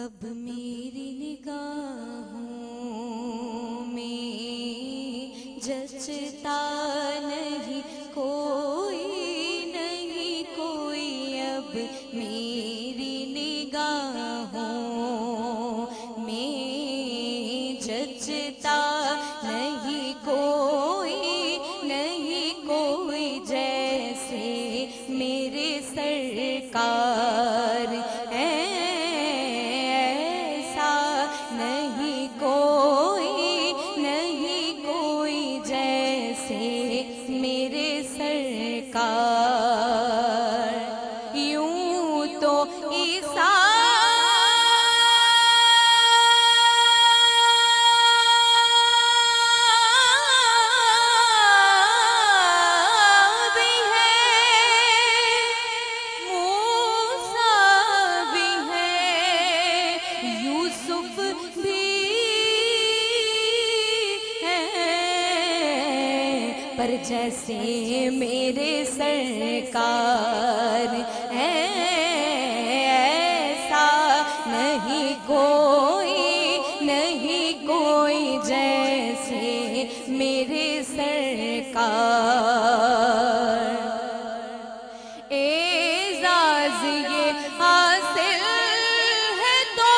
اب میری نگاہوں میں جچتا نہیں کوئی اب میری نگاہوں میں جچتا نہیں کوئی جیسے میرے سرکار میرے سرکار یوں تو عیسیٰ بھی ہے، موسیٰ بھی ہے، یوسف بھی ہے، پر جیسے میرے سرکار ایسا نہیں کوئی جیسے میرے سرکار اعزاز یہ حاصل ہے تو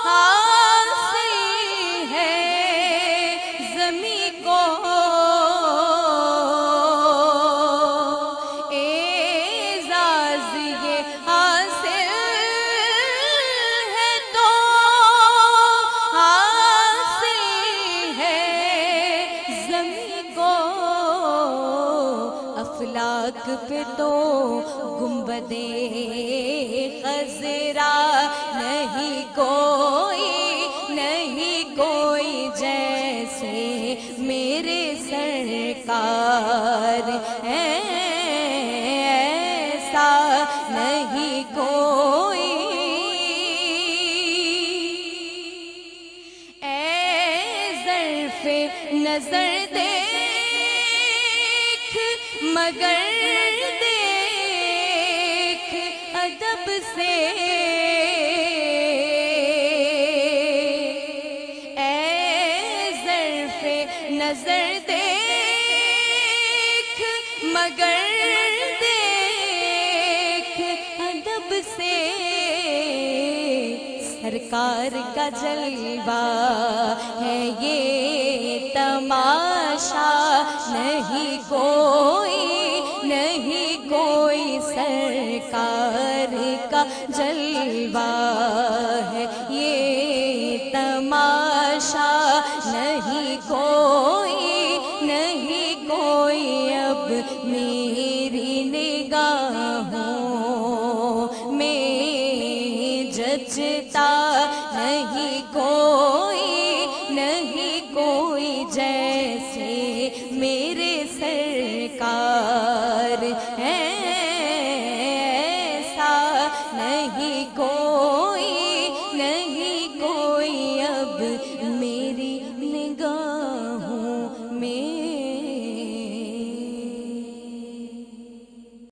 حاصل ہے زمین کو، اعزاز یہ حاصل ہے تو حاصل ہے زمین کو، افلاک پہ تو گنبد خضرا نہیں کوئی جیسے میرے سرکار ایسا نہیں کوئی، اے ظرف نظر دیکھ مگر دیکھ ادب سے، اے ظرف نظر دیکھ مگر دیکھ ادب سے، سرکار کا جلوہ ہے یہ تماشا نہیں کوئی سرکار کا جلوہ ہے یہ تماشا نہیں کوئی اب میری نگاہوں میں جچتا نہیں کوئی جیسے